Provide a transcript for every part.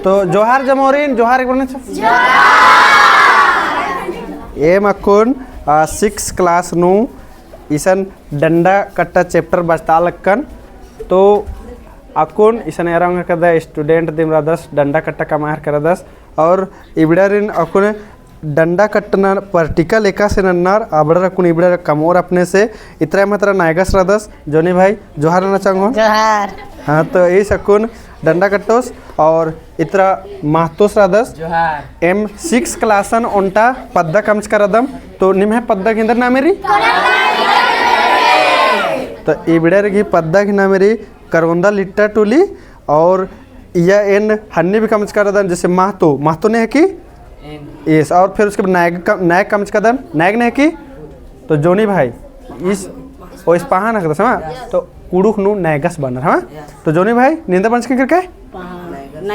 तो जोहार जमोरीन जोहार एक बोलने एम अकुन 6 क्लास नु इसन डंडा कट्टा चैप्टर बस्ता लक्कन तो अकुन इसन एरंग कदा स्टूडेंट दिमरादस डंडा कट्टा कमार करदस और इबड़रिन अकुन डंडा कट्टना पार्टिकल एका से नन्नार आबड़र अकुन इबड़र कमोर अपने से इतरा मात्रा नायगस रदस जोनी भाई जोहार ना चांगो जोहार। हाँ तो इस अकुन डंडा कट्टोस और इतरा महतोस रदस जोहार। एम 6 क्लासन ओंटा पद्दा कम्स करदम तो निम्हे पद्दा किंदर ना मेरी तो इबड़र की पद्दा की ना मेरी करवंदा लिट्टा टूली और यह एन हन्नी भी कम्स करदम जैसे महतो ने है कि यस और फिर उसके बाद नायक कम्स करदम नायक ने है कि तो जोनी भाई इस और इस पहा ना समझ तो कुड़ुक नु नायगस बनर हाँ तो जोनी भाई निंदा बंस के करके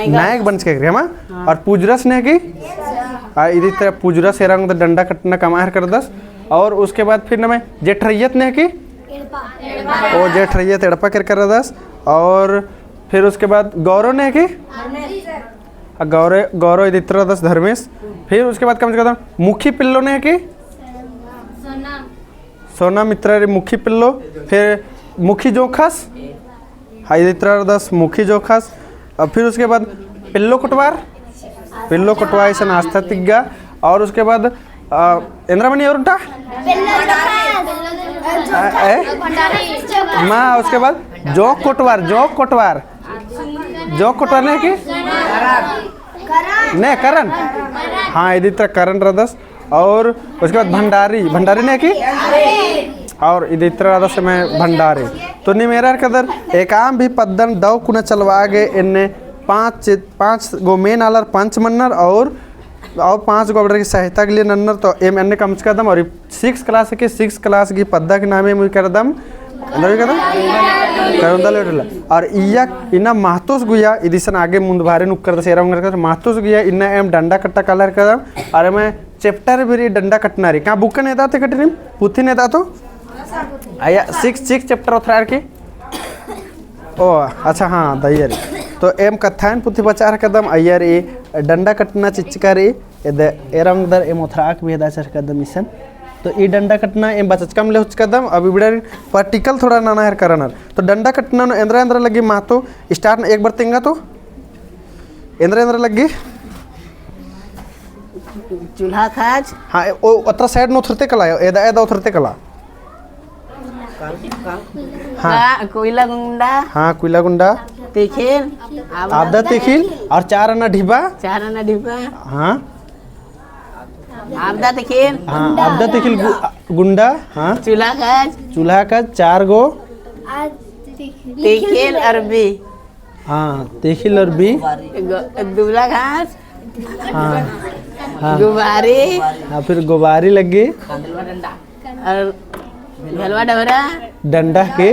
नायक बंस के करके हाँ और पूजरस ने की इधर तरह पूजरस रंग डंडा कटना कमार कर दस और उसके बाद फिर ना मैं जेठरैयत ने की ओ जेठरैयत एड़पा कर दस और फिर उसके बाद गौरव ने की गौरव इधर दस धर्मेश फिर उसके बाद कम से कम मुखी पिल्लो ने की सोना मित्र मुखी पिल्लो फिर मुखी जोखस इधर दस मुखी जोखस और फिर उसके बाद पिल्लो कटवार इसे नाश्ता तिग्गा और उसके बाद इंद्रामणि और उल्टा माँ उसके बाद जोक कोटवार ने कि ने करण हाँ इधर करण रदस और उसके बाद भंडारी ने कि और इधर रदस में भंडारी तो नहीं मेरा कदर एक आम भी पद्दन दव कुना चलवा गए इनने पाँच गो मेन आलर पंच मन्नर और 5 गो की सहायता के लिए नन्नर तो एम एन कम से कदम और 6 क्लास की पद्दा के नामे मुझे करदम और इना महतोस गुया इदिसन आगे मुंदभारे नुक्कर सेरा कर महतोस गुया इना एम डंडा कट्टा कलर करदम अरे मैं चैप्टर भी डंडा कटनारी कहाँ बुक नेता थे कटनी पुथी नेता तो आया 6 चैप्टर उथरार के ओ अच्छा हाँ दैयारी तो एम कथान पुथी बचार कदम अयर ए डंडा कटना चिचकार एरंग दर एम उथराक भी दाचर कदम इसन तो ये डंडा कटना एम बचच कम ले हुच कदम अभी बड़ा पार्टिकल थोड़ा नाना है करनर तो डंडा कटना नो इंद्रा लगी महतो स्टार्ट एक बार तेंगा तो इंद्रा लगी चूल्हा खाज हाँ ओ अत्र साइड नो उतरते कला एदा उतरते कला हाँ कोयला गुंडा तिखिल आबदा तिखिल और 4 आना ढिबा हाँ आबदा तिखिल आबदा तिखिल गुंडा हाँ चूल्हा का 4 गो तिखिल अरबी हाँ तिखिल अरबी दूल्हा घास हाँ गुबारी हाँ फिर गुबारी लगी और भेलवा डोरा डंडा के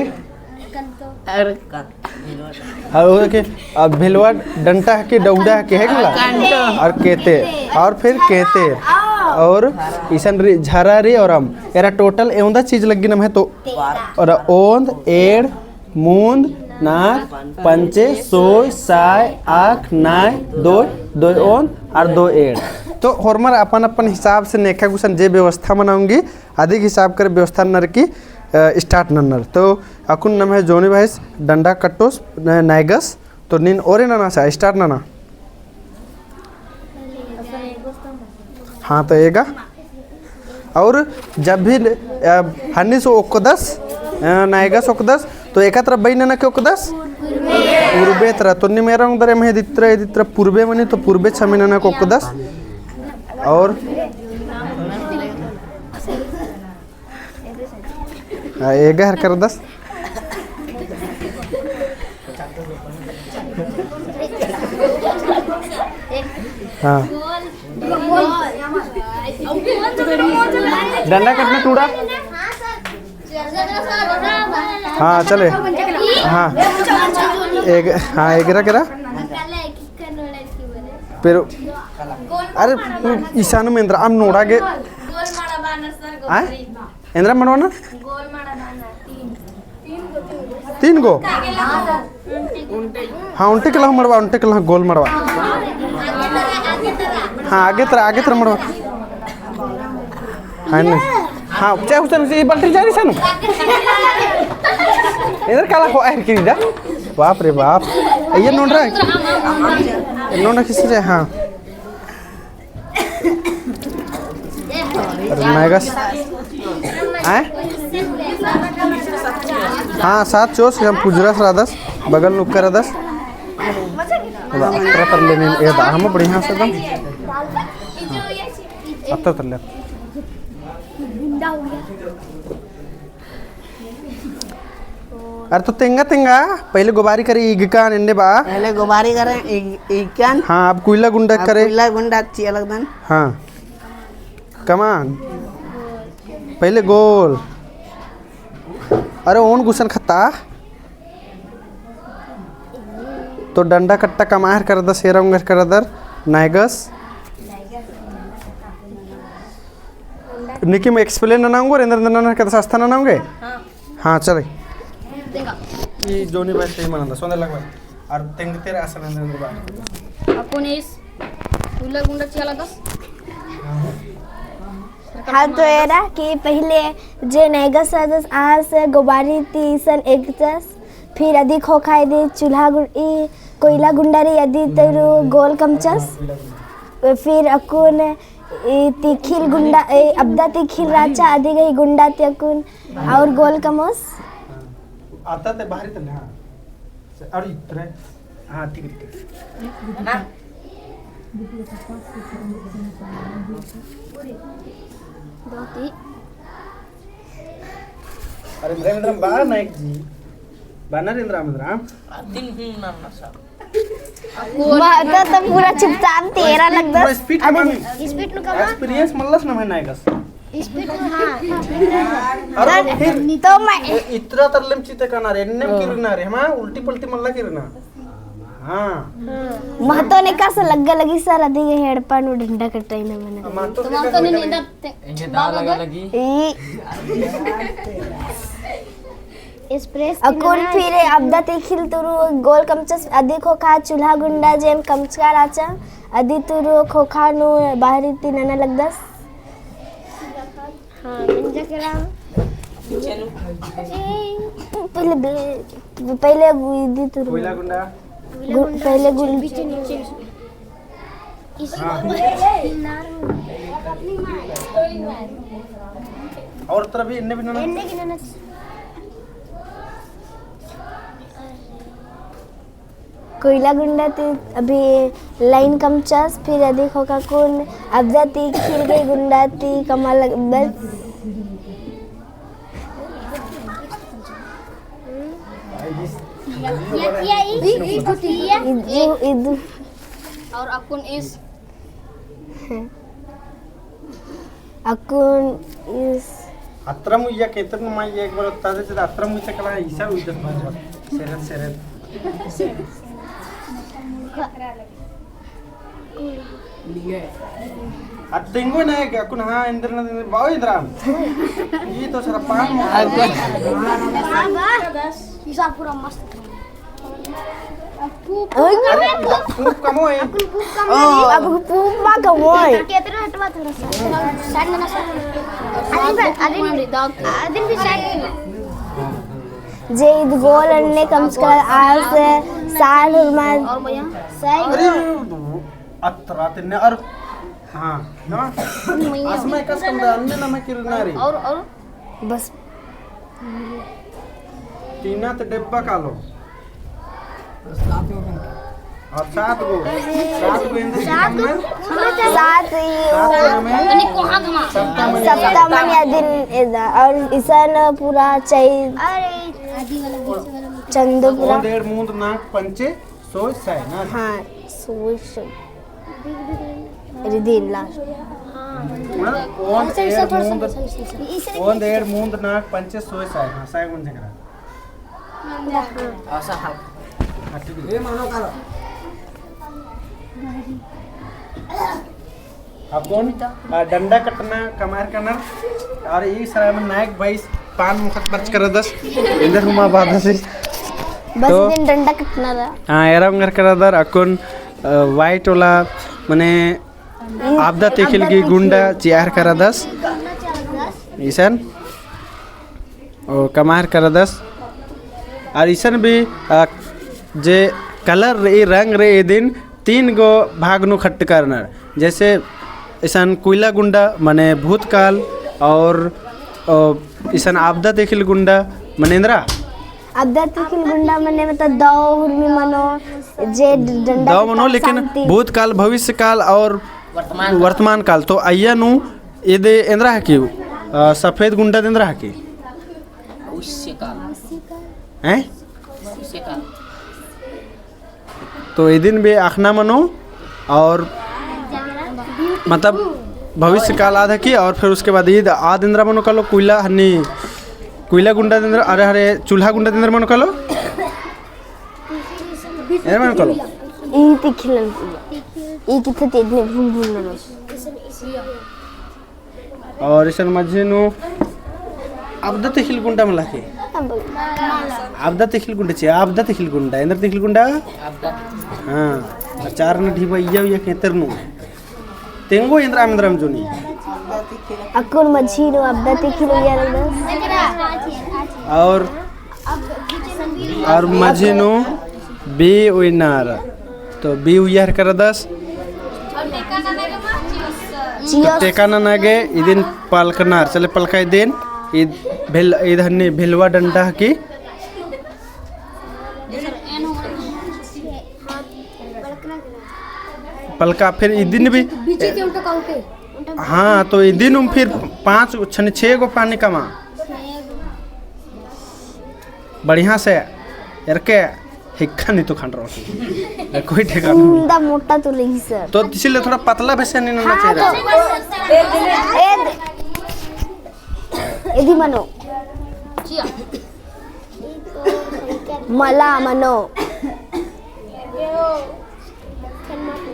और के भेलवा डंटा के डौडा के है गला और केते और फिर केते और ईसन झरा रे और हम एरा टोटल एवंदा चीज लगी नम है तो और ओंद एड़ मूंद नाक पंचे सोय साय आँख नाय दो ओंद और 2 एड़ तो हरमर अपन हिसाब से नेखा कुशन जे व्यवस्था मनाऊंगी अधिक हिसाब कर व्यवस्था नर की स्टार्ट नन्नर तो अकुन नम है जोनी भाई डंडा कट्टोस नायगस तो नीन और नाना सा स्टार्ट नाना हाँ तो एगा और जब भी हन्नी से ओकदस नायगस ओकदस तो एक तरफ बई नाना के ओकदस पूर्वे तरह तो नि मेरा उधर में इधर पूर्वे मनी तो पूर्वे छमी नाना को ओकदस और एक हर कर दस हाँ डंडा कटना टूड़ा हाँ चले हाँ एक हाँ एक करा फिर अरे ईशान में इंद्रा हम नोड़ा के इंद्रा मनवाना 3 गो हाँ उल्टे के मरवा गोल मरवा हाँ आगे तरह मरो हाँ नहीं हाँ चाहे हुसैन ये बल्टी जा रही सन इधर काला हो आयर की दा बाप रे बाप ये नोन रहा नोन किसी से हाँ नायगस आए हाँ 7 चोस हम पुजरस रादस बगल नुक कर दस तरह तर लेने ये दा हम बढ़िया से दम अत्तर तर ले अरे तो तेंगा पहले गुबारी करे इगका निन्ने बा पहले गुबारी करें इक्यान हाँ अब कुइला गुंडा करे कुइला गुंडा चिया लगदन हाँ कमान पहले गोल अरे ओन गुसन खत्ता तो डंडा कट्टा कमाहर कर द सेरा उंगर कर दर नायगस निकी में एक्सप्लेन ना नाऊंगे रेंद्र नन्ना का सस्ता ना नाऊंगे हाँ चले ये जोनी बात सही मानता सोने लगवा और तेंग तेरे आसन अंदर बात आपण इस तुला गुंडा चिया दस हाँ तो era कि पहले जे नेगस आदस आज गोबारी तीसन एकचस फिर अधिक हो खाए दे चूल्हा गुंडी कोयला गुंडारी यदि तेरु गोल कमचस फिर अकुन तिखिल गुंडा अब्दा तिखिल राचा आदि गई गुंडा त्यकुन और गोल कमोस आता ते बाहरी तले हाँ और इतने हाँ ठीक ना अरे नरेंद्र बाहर नायक जी नरेंद्र महत्व तो पूरा चुपचाप तेरा लगता स्पीड कमान स्पीड नु कमा एक्सपीरियंस मल्लस ना है नायकस स्पीड नु हां अरे फिर तो मैं इतना तरलेम चिते करना रे एन्ने किरना रे हम उल्टी पलटी मल्ला किरना हाँ महत्व ने कैसा लगी सर अधिक हेडपन डंडा कटाई ना मैंने मातो तो तो नहीं नींद इनके दाल लगी एक्सप्रेस अकुन फिर अब्दा तिखिल तुरु गोल कमचस अधिक खोखा चूल्हा गुंडा जेम कमचका राचा अधिक तुरु खोखा नु बाहरी ती नना लगदस हां इंजा केला पहले गुदी तुरु कोयला गुंडा पहले गुल नीचे नीचे और तरह भी इन्ने भी ना कोयला गुंडा ती अभी लाइन कमचस फिर अधिक होका कौन अब्दा ती खिल गई गुंडा ती कमाल बस या इदु और अकुन इस अकुन इस अत्रम या केतन माई एक बार ताजे से अत्रम मुझे कला ईसा हुई दस बार सेरत अतिंगो ना है अकुन हाँ इंद्र ना बाव इंद्राम ये तो सर पान इसा पूरा मस्त खूब कमो है अब पूप मा कमोय केतना हटवा थोड़ा सा साइड में ना आदिन भी साइड जे इद गोल अन्ने कम से कम आज साल हुरमा और भैया सही अरे अत्रा तिन्ने और हाँ ना असमय कस कम दा अन्ने ना मैं किरना रे और बस तीना तो डिब्बा कालो और 7 गो इंद्र सात तने कोहा घमा सप्तमन या दिन एदा और ईसन पूरा चई अरे आदि वाला बीच वाला चंदो पूरा डेढ़ मूंद नाक पंचे सोच साय ना हाँ सोच रिदीन लास्ट ओन डेढ़ मूंद नाक पंचे सोच साय हाँ साय मुझे करा ऐसा हाल ये मानो कालो अब कौन डंडा कटना कमार करना और ये सराय में नायक भाई पान मुखत बच कर दस इंदर हुमा बाधा से बस तो- दिन डंडा कटना रहा हाँ एरा उंगर कर दर अकुन वाइट वाला मने आपदा तिखिलगी गुंडा चियार करदस ईसन और कमार करदस और ईसन भी जे कलर रे रंग रे ए दिन 3 गो भाग नु खट्ट करना जैसे ईसन कोयला गुंडा माने भूतकाल और ईसन आपदा तिखिल गुंडा मनेंद्रा आपदा तिखिल गुंडा मने मतलब दाव हुर्मी मनो जे डंडा दाव मनो लेकिन भूतकाल भविष्य काल और वर्तमान काल तो अय्या नु ये दे इंद्रा है कि सफेद गुंडा इंद्रा है कि हैं तो ये दिन भी आखना मनो और मतलब भविष्य काल आधा की और फिर उसके बाद ईद आद इंद्रा मनो कलो कोयला हन्नी कोयला गुंडा इंद्रा अरे अरे चूल्हा गुंडा इंद्रा मनो कलो ये मनो कलो ई तिखिलन ई किथे तेदने भूम भूम न और ईसन मझेनु आपदा तिखिल गुंडा मला के आपदा तिखिल गुंडा चे आपदा तिखिल गुंडा इंद्र तिखिल गुंडा हां चार न ढीबा या केतरनु तेंगो इंद्र आमंद्रम जोनी अकुन मझीनो आपदा तिखिल यारदस और मझीनु बी विनर तो बी उयार करदस टेकाना नागे इदिन पालकनार चले पलकाय देन ईद भेल इधरनी भेलवा डंडा की पलका फिर इदिन भी हाँ तो इदिन फिर 5 6 गो पानी कमा बढ़िया से एरके हिक्का नहीं तो खान रहा कोई ठेका नहीं उंदा मोटा तो नहीं सर तो इसीलिए थोड़ा पतला वैसे नहीं होना चाहिए एदी मनो मला मनो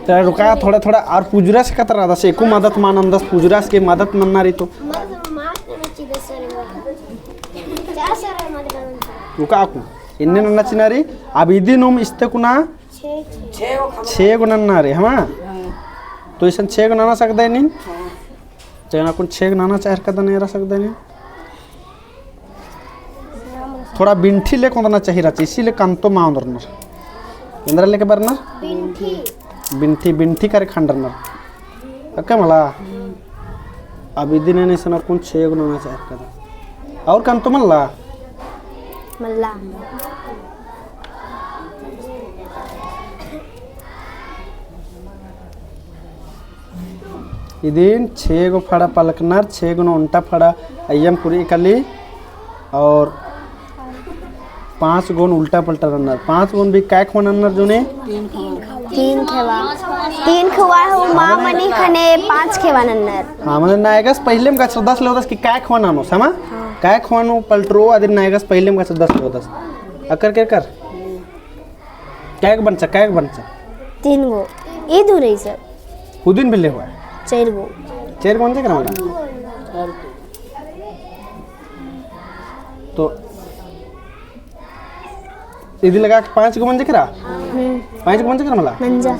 तो रुका थोड़ा थोड़ा और पुजरास का तरह दस एको मदद मानंदस पुजरास के मदद मनना रही तो रुका आकु इन्ने नन्ना रही अब इदी नुम इस्ते कुना 6 गो नन्ना रे हमा तो इसन 6 गो नाना सकदा नहीं चना कुन 6 गो नाना चाह का नहीं रह सकदा नहीं थोड़ा बिंठी ले कोना चाहिए रहा इसीलिए कंतो माउंदरना इंद्रा लेके बरना बिंठी बिंठी करे खंडरना अक्का मला अब इदी ने सना कुन 6 गो नाना चाह का और कंतो मल्ला मल्ला इदिन 6 गो फड़ा पलकनर 6 गो उल्टा फड़ा अय्यम पूरी कली और 5 गो उल्टा पलटा रनर 5 गो भी काय खो नन्नर जोने 3 खवा हो मां मनी खने 5 खेवा नन्नर हां म्हणजे नायगस पहिले में का 10 लेवदस की काय खो नानो समा काय खवानो पलटरो आदि नायगस पहिले में का 10 लेवदस अकर के कर काय बनचा 3 गो ई धुरई सर खुदिन बिले हुआ 4 गो कौन से करवाला तो इधर लगा 5 गो मंजे करा 5 गो मंजे करा मला मंजा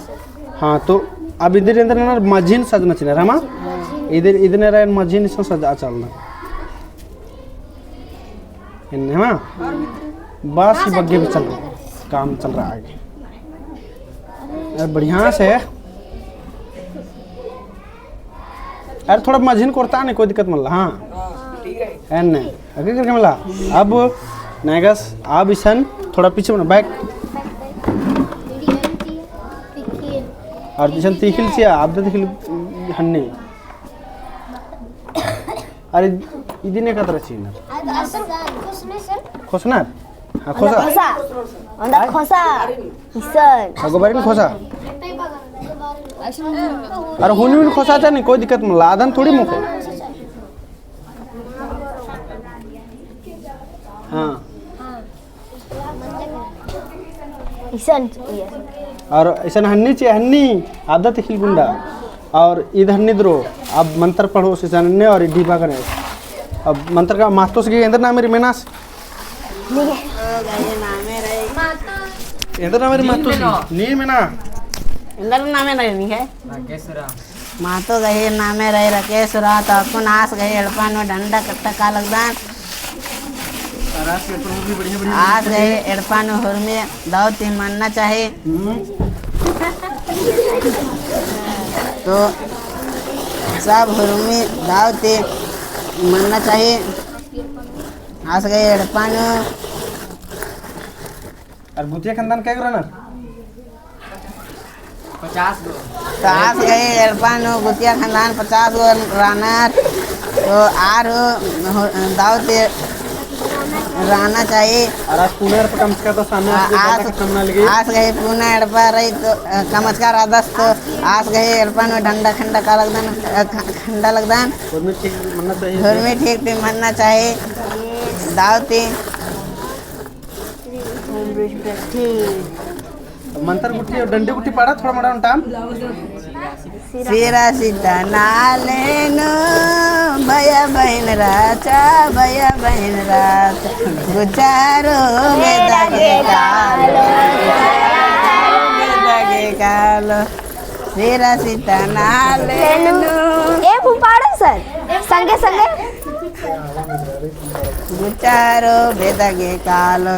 हाँ तो अब इधर अंदर ना मझीन सजना चाहिए रामा इधर इधर ना मझीन इसमें सजा चलना इन्हें हाँ बस ही बग्गे भी चल रहा काम चल रहा है आगे यार बढ़िया से यार थोड़ा मझीन करता नहीं कोई दिक्कत मल्ला हाँ है नहीं आगे करके मल्ला अब नायगस अब इसन थोड़ा पीछे बना बैक और दिशन तीखिल से आप तो तीखिल हन्ने अरे इदिने का तरह चीना खोसना हाँ खोसा अंदर खोसा इसन गोबारी में खोसा अरे हुनी में खोसा था नहीं कोई दिक्कत नहीं लादन थोड़ी मुखे हाँ इसन और ऐसा हन्नी चाहिए हन्नी आधा तिखिल गुंडा और इधर निद्रो अब मंत्र पढ़ो सिसाने और डीबा करें अब मंत्र का मास्तोस के अंदर ना मेरी मेनास अंदर ना मेरी मास्तोस नी मेना अंदर नाम है नहीं है मातो गही नामे रही रकेश रात अपन आस गही एड़पान में डंडा कट्टा का लगदान आज गए एड़पान में हुरमी दावती मानना चाहिए तो सब हुरमी दावती मानना चाहिए आज गए एड़पान और भूतिया खानदान क्या करो ना 50 गो तो आज गए एड़पान गुतिया खानदान 50 गो रानर तो आर दावती रहना चाहिए और आज पुणे पर कम से कम सामने आज गए पुणे एड़पा रही तो कमचकार आदस तो आज गए एड़पा में डंडा खंडा का लगदान खंडा लगदान ठीक मानना चाहिए घर में ठीक भी मानना चाहिए दावती मंत्र गुट्टी और डंडी गुट्टी पड़ा थोड़ा मोड़ा टाइम सिरा सीता नालेनो भया बहन राचा भया बहन राचा गुचारो बेदागे कालो सिरा सीता नालेनो ए पुपाड़ो सर संगे संगे गुचारो बेदागे कालो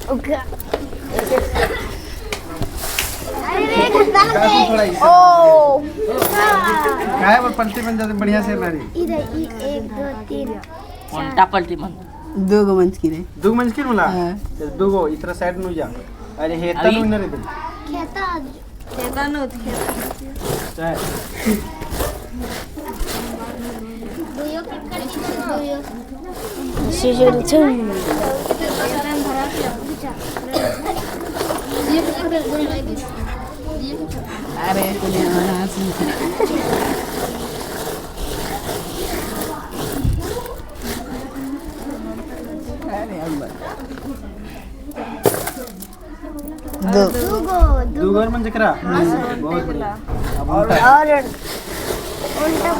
ओ काय बोल पलटी बन जाते बढ़िया से नारी इधर 1 2 3 उल्टा पलटी मन दो गो मंच की रे दुग मंच की मला हाँ। दुगो इतर साइड नु जा अरे हेता नु न रे खेता नो चाहे सीजन 2 अरे कुने हंस अरे अल्लाह दो दुगो और मन जकरा बहुत बढ़िया अब उल्टा और उल्टा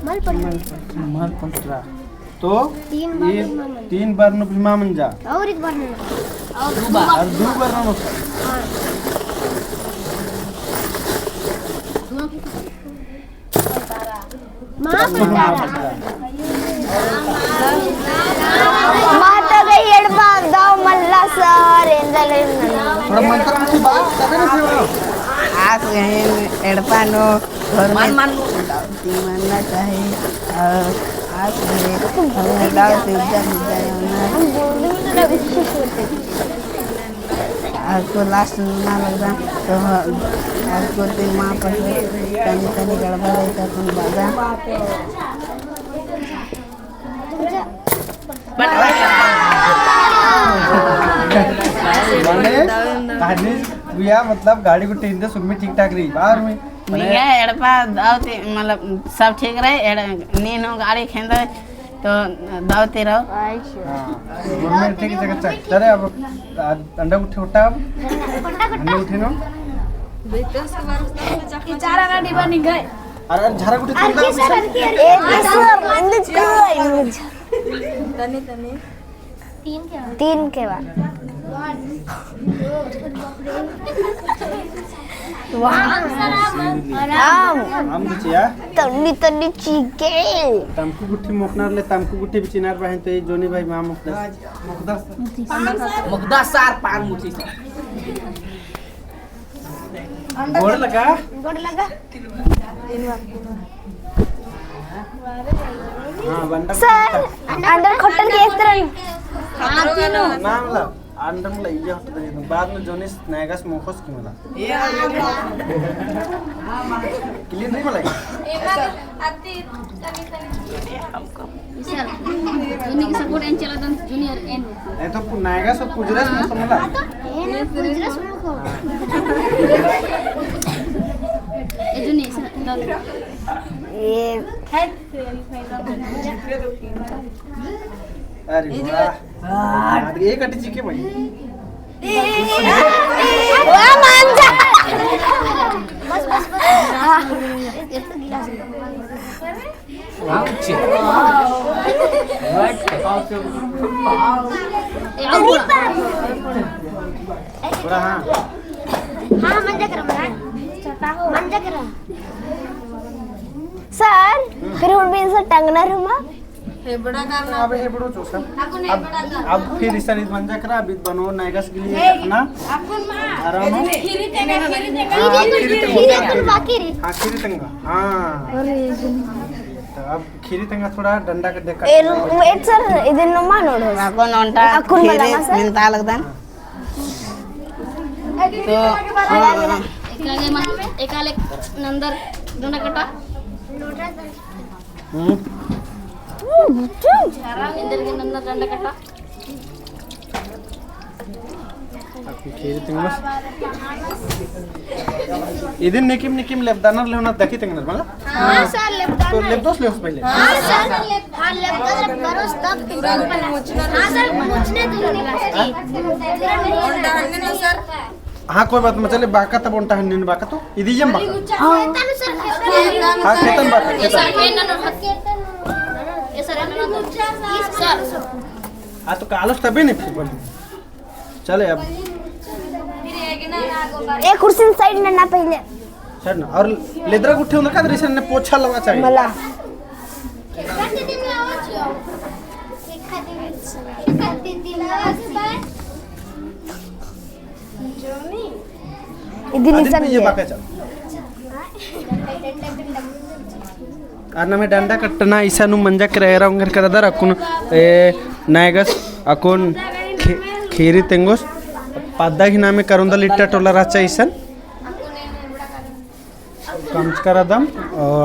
माल पलटा तो 3 बार नु भीमा मन जा और एक बार और दो बार नु माता गई एड़पा दाव मल्ला सर एंजल थोड़ा मंत्र की बात तबे ना से आज गए एड़पा नो घर में दावती मानना चाहिए और आज गए हमने दावती आज को लास्ट ना लगता तो आज को 3 माह पर तनी तनी गड़बड़ रहता तुम बाजा कहानी भैया मतलब गाड़ी को टीन दे सुन में ठीक ठाक रही बाहर में ठीक है एड़पा दावती मतलब सब ठीक रहे नीन हो गाड़ी खेंदा तो दावती रहो गवर्नमेंट ठीक जगह चल चले अब अंडा उठे उठा अब अंडा उठे नो चारा गाड़ी बनी गए अरे झारा गुटी तोड़ दे तीन के बाद हम बुचिया तन्नी तन्नी चीके तमकु गुठी मोकनार ले तमकु गुठी बिचिनार बहन तो ये जोनी भाई मां मुकदा सार पान मुठी गोड़ लगा हां बंदा सर अंदर खोटन के एक तरह नाम ला अंडम ला ये होता है बाद में जोनी नायगास मोखस की मला क्लीन नहीं मला सर जूनियर की सपोर्ट एन चला दन जूनियर एन ए तो नायगास और पुजरास में समला ए जूनियर ये अरे वाह ये कटी चिके भाई वाह मान जा बस थोड़ा हाँ हाँ मंजा करा मंजा करा सर फिर हुन भी सर टंगना रुमा अब ये बड़ो चोसा अब फिर इस तरह मंजा करा अभी बनो नायगस के लिए अपना आराम हाँ खीरी तंगा हाँ तो अब खीरी तंगा थोड़ा डंडा के देखा वेट सर इधर नो मानो Aku nonton Aku kiri malah masa. minta लगता तो एकाले नंदर डंडा कटा इंदर के नंदर डंडा कटा खीरी तंगा इधर निकिम निकिम लेबदानर लेना दखी तंगा मला हाँ सर लेफ्ट तो लेबदोस ले उस पहले हाँ सर हाँ लेफ्ट बरोस तब हाँ सर मुझने तो सर हाँ कोई बात मत चले बाका तब उन्टा हन्ने बाका तो इधी जम बाका हाँ खेतन बाका खेतन हाँ तो कालस तभी नहीं फिर बोल चले अब एक कुर्सी साइड में ना पहले चल ना और लेदरा गुट्ठे उनका का रिसन ने पोछा लगा चाहिए मला इधर निसन ये बाका चल में डंडा कट्टना ईसा नु मंजा के रह रहा हूँ घर का दादा अकुन नायगस अकुन खीरी तेंगोस पादा ही नामे करुंदा लिट्टा टोला राचा ईसन कमचकर दम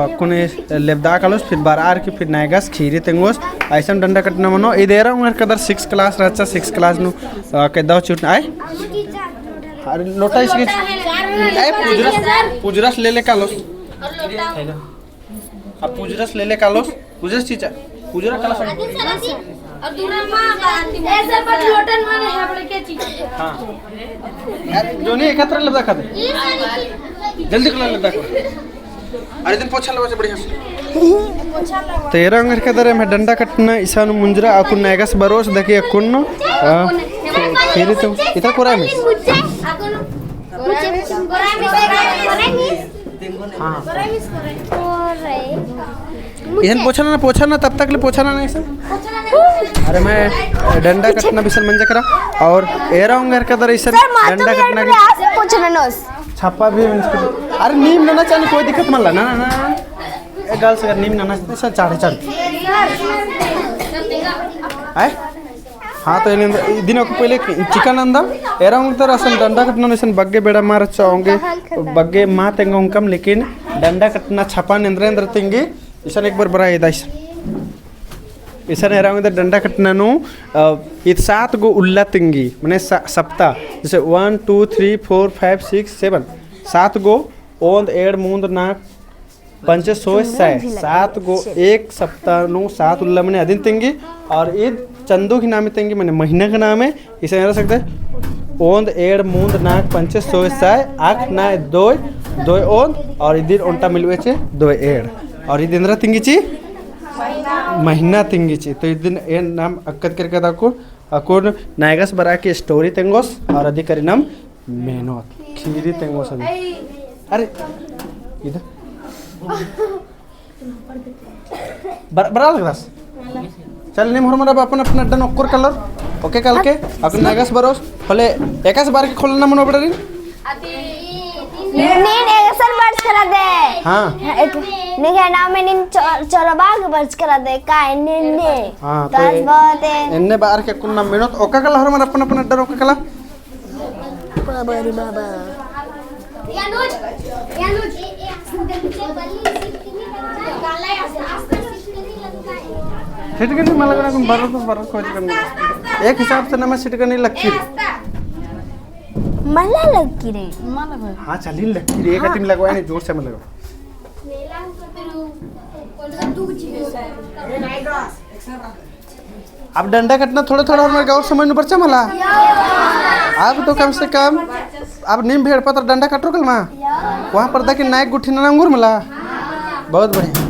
अकुन लेबदा कालोस फिर बारार की फिर नायगस खीरी तेंगोस ऐसा डंडा कट्टना मनो ये दे रहा हूँ घर का 6 क्लास राचा 6 क्लास नु के दाव चुट आए अरे लोटा इसके आए पुजरस ले ले कालोस अब पुजरस ले ले कालोस पुजरस चीचा पुजरा काला सब और दूरा मां ऐसे पर लोटन माने है बड़े के चीज हां जो नहीं एकत्र लबदा खाते जल्दी कला लबदा को अरे दिन पोछा लवा से बढ़िया से तेरा अंगर के दरे में डंडा कटना ईसानु मुंजरा अकुन नायगस बरोस दके अकुन खीरी तो इतना कोरा में इधर पोछा ना तब तक ले पोछा ना नहीं सर अरे मैं डंडा कटना भी सर मंजा करा और एरा घर का दर इधर डंडा कटना की छापा भी अरे नीम ना चाहिए कोई दिक्कत मत ला ना ना गर्ल्स अगर नीम ना सर चाहे चल आए हाँ तो दिन को पहले चिकन अंदा एरा तर असन डंडा कटना इसन बग्गे बेड़ा मार चाहोगे बग्गे माँ तेंगे उनकम लेकिन डंडा कटना छपा नेंद्रेंद्र तेंगे इसन एक बार बड़ा ये दाइस इसन एरा डंडा कटना नु इत 7 गो उल्ला तेंगी माने सप्ताह जैसे 1 2 3 4 5 6 7 7 गो ओंद एड मूंद नाक पंचे 7 गो एक सप्ताह नु 7 उल्ला मैंने अदिन तेंगी और ईद चंदो की नाम तेंगी मैंने महीना का नाम है इसे रह सकते ओंद एड मूंद नाक पंचे 6 ना 2 ओंद और इधर ओंटा मिलवे चे 2 एड और इधर इंद्रा तेंगी ची महीना तेंगी ची तो इधर ये नाम अक्कत करके दाको अकोन नायगस बरा की स्टोरी तेंगोस और अधिकारी नाम मेहनत खीरी तेंगोस अभी अरे इधर बरा लग रहा चल निम हरमरा अपन अपना डन ओक्कर कलर ओके कल के अपन नागस बरोस फले एकास बार के खोलना मनो बडरी नीन एगसर बर्च करा दे हां निके नाम में नीन चरबाग बर्च करा दे का नीन ने हां तो तास बात है एन्ने बार के कुन्ना मेहनत ओका कलर हरमरा अपन अपना डन ओका कलर बाबरी बाबा यानुज सीट करनी मला लगा कुन बार खोज करनी एक हिसाब से ना मैं सीट करनी लगती मला लगी रे हां चली लगती रे एक टीम लगवाए नहीं जोर से मैं लगा अब डंडा कटना थोड़ा थोड़ा हमारे गाँव समझ में पड़ता मला अब तो कम से कम अब नीम भेड़ पत्र डंडा कटो कल माँ वहाँ पर देखिए नायक गुठी ना अंगूर मला बहुत बढ़िया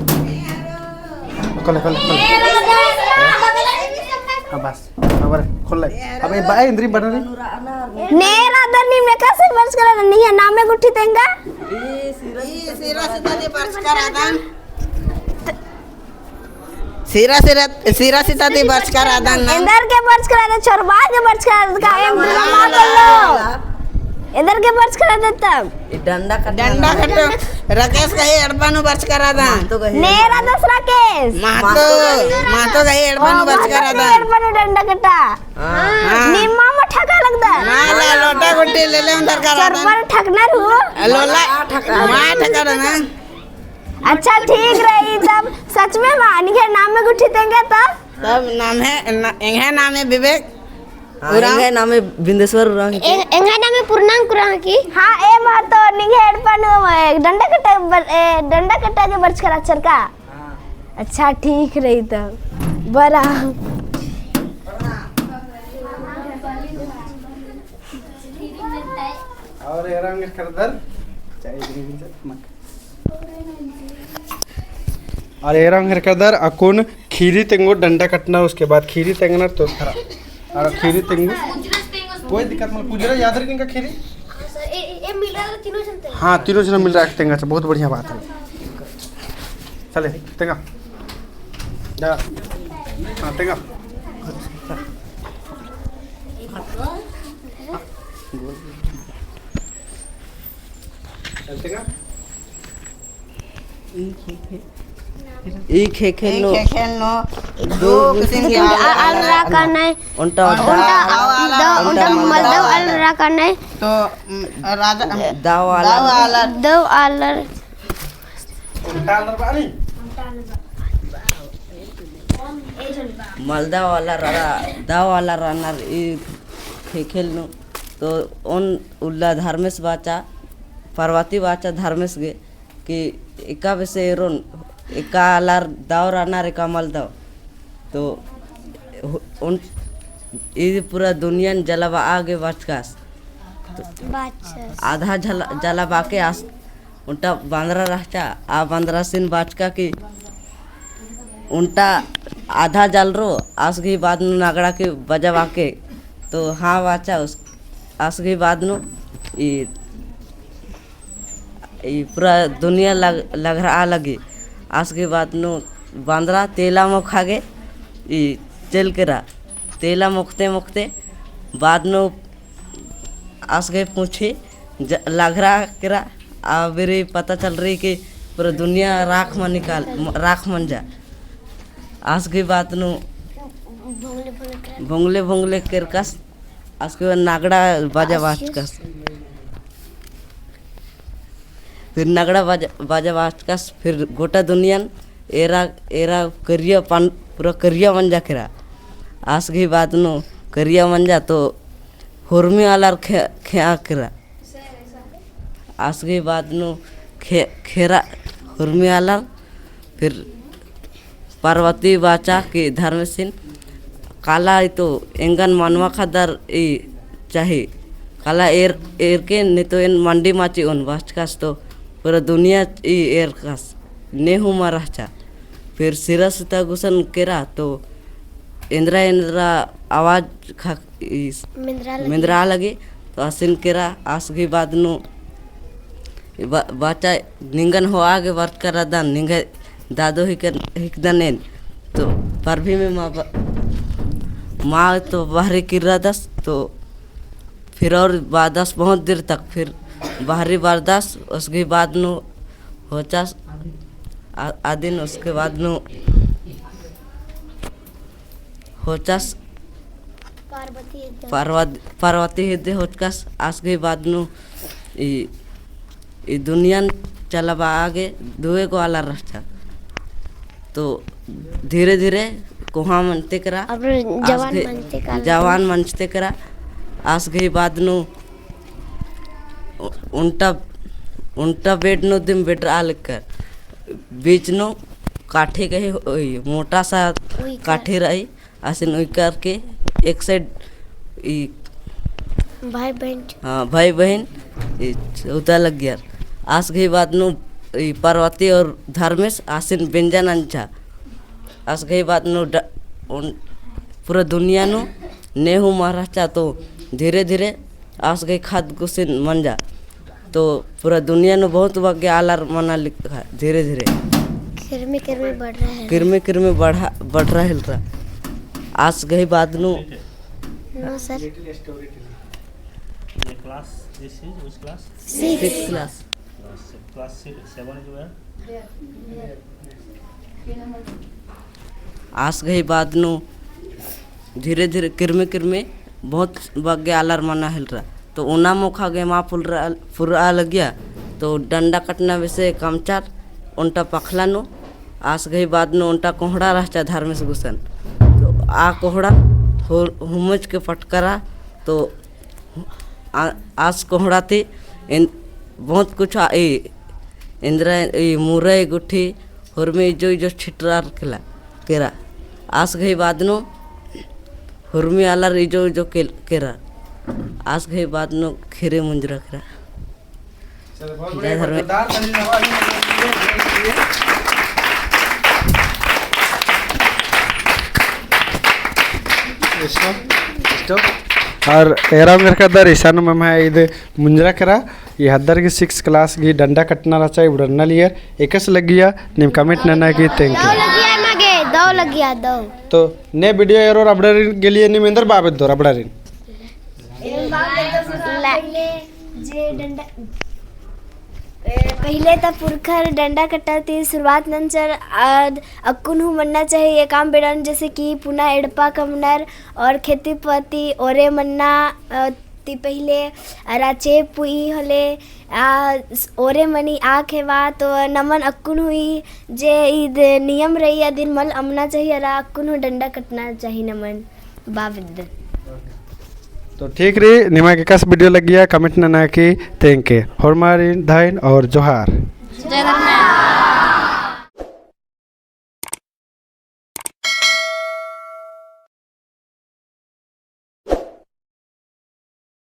खोल हाँ बस हाँ खोल अब ये बाय इंद्री बना रही नेरा दनी में कैसे वर्ष करा नहीं है नामे गुठी तेंगा सिरा से दादी वर्ष करा दान सिरा से दादी वर्ष करा दान इधर के वर्ष करा दे छोरबा के वर्ष करा का एम ड्रामा कर लो इधर के वर्ष करा दे तब डंडा कटो राकेश कहे एडबानु वर्ष करा दान नेरा दसरा केस महतो कहे एडबानु वर्ष करा दान एडबानु डंडा कटा निम्मा में ठका लगदा ना लोटा गुट्टी ले ले अंदर करा दान सरपर ठकना रू लोला मां ठका ना अच्छा ठीक रही तब सच में मानी के नाम में गुठी देंगे तब नाम है विवेक एंगे नाम है बिंदेश्वर उरांग एंगा नाम है पूर्णांक कुरांग की हां ए महतो निगे हेडपन डंडा कटा के बर्च करा चरका अच्छा ठीक रही तब बड़ा और ये रंग करदर और ये रंग करदर अकुन खीरी तेंगो डंडा कटना उसके बाद खीरी तेंगना तो खरा और खीरी तेंगो कोई दिक्कत मत पूछ रहा याद रखने का खीरी ये मिल रहा है तीनों चलते हैं हाँ तीनों जन मिल रहा है तेंगा बहुत बढ़िया बात है चले तेंगा जा हाँ तेंगा तेंगा एक है खेलनो खेलनो दो किस्म के अलरा का नहीं उल्टा उल्टा मलदव अलरा का नहीं तो राजा दाव वाला दो अलर उल्टा अलर बानी मालदा वाला दाव वाला रनर ई खेलनो तो उन उल्ला धर्मेश बाचा पार्वती बाचा धर्मेश गे कि एका वैसे रोन एका आलार दाव रानार एका मालदाव तो उन ये पूरा दुनिया जलावा आगे बचकास आधा जलावा के आस उनटा बांद्रा रहता आ बांद्रा सिन बाचका की उनटा आधा जल रो आस की बाद नु नागड़ा के बजवा के तो हाँ बाचा उस आस की बाद नु ये पूरा दुनिया लग रहा लगी आज के बाद नो बांद्रा तेला में खा गए ये चल के रहा तेला मुखते बाद नो आज के पूछे लग रहा के रहा मेरे पता चल रही कि पूरा दुनिया राख मन जा आज के बाद नो भोंगले करकस आज के बाद नागड़ा बाजा बाजकस फिर नगड़ा बाजा बाजकस फिर गोटा दुनिया एरा करिया पूरा करिया मन जा केरा आज की बात नो करिया मन जा तो हुरमी वाला खेआ केरा आज की बात नो खेरा हुरमी वाला फिर पार्वती बाचा की धर्म सिन काला तो एंगन मानवा खादर ई चाहिए काला एर के नहीं तो इन मंडी माची उन बाजकस तो पूरा दुनिया ई एर कस नेहू मरचा फिर सिरस तगुसन केरा तो इंद्रा आवाज खा मिंद्रा लगी तो आसिन केरा आस की बाद नु बाचा निंगन हो आगे वर्त करा दान निंगे दादो हिकदनेन तो पर भी में माँ तो बाहरी किरा दस तो फिर और बादस बहुत देर तक फिर बाहरी बर्दाश्त उसके बाद नु होचा आदिन उसके बाद नु होचास पार्वती हृदय होचकस आज के बाद नु ई दुनिया चलावा आगे दुए को आला रहता तो धीरे धीरे कोहा मनते करा जवान मनते करा आज के बाद नु उनटा बेड नो दिन बेड आल कर बीच नो काठी कहे मोटा सा काठी रही आसिन उई करके एक साइड भाई बहन उता लग गया आज के बाद नो पार्वती और धर्मेश आसिन व्यंजन अंचा आज गई बात नु पूरा दुनिया नु नेहू महाराष्ट्र तो धीरे धीरे आज गई खाद गुसिन मंजा तो पूरा दुनिया नु बहुत बग्गे आलार मना लिखा धीरे धीरे किरमी किरमी बढ़ रहा है किरमे बढ़ रहा है आज गई बात नु no sir class this is which class? 6th class Class 7 is where? आज गई बात नु धीरे धीरे किरमे बहुत बग्गे आलार मना हिल रहा तो उना मुखा गए माँ पूरा लग गया तो डंडा कटना वैसे कमचार उनटा पखला नु आज गई बात नु उनटा कोहड़ा रहता धार में से घुसन तो आ कोहड़ा हुमच के फटकरा तो आज कोहड़ा थी बहुत कुछ इंद्रा मुरई गुठी हुरमी जो छिटरा खेला केरा आज गई बाद नो हुरमी आलार जो केरा आज गई बाद नो खीरे मुंजरा केरा जय धर्म और एरा मेरे का दर ईशान में है इधर मुंजरा करा ये हदर की 6 क्लास की डंडा कटना रहा चाहिए उड़ना लियर एकस लग गया निम कमेंट नना की थैंक यू दो लग गया दो तो ने वीडियो एरो रबड़रिन के लिए निमेंद्र बाबत दो रबड़रिन पहले तो पुरखर डंडा कटाती शुरुआत नंतर अक्कुन हूँ मन्ना चाहिए ये काम बेड़न जैसे कि पुना एड़पा कमनर और खेती पति ओरे मन्ना ती पहले राचे पुई हले ओरे मनी आखे वा तो नमन अक्कुन हुई जे ईद नियम रही दिन मल अमना चाहिए रा अक्कुन हूँ डंडा कटना चाहिए नमन बाविद तो ठीक रही निमा के कस वीडियो लग गया कमेंट ना की थैंक यू हरमारी धाइन और जोहार जय धर्म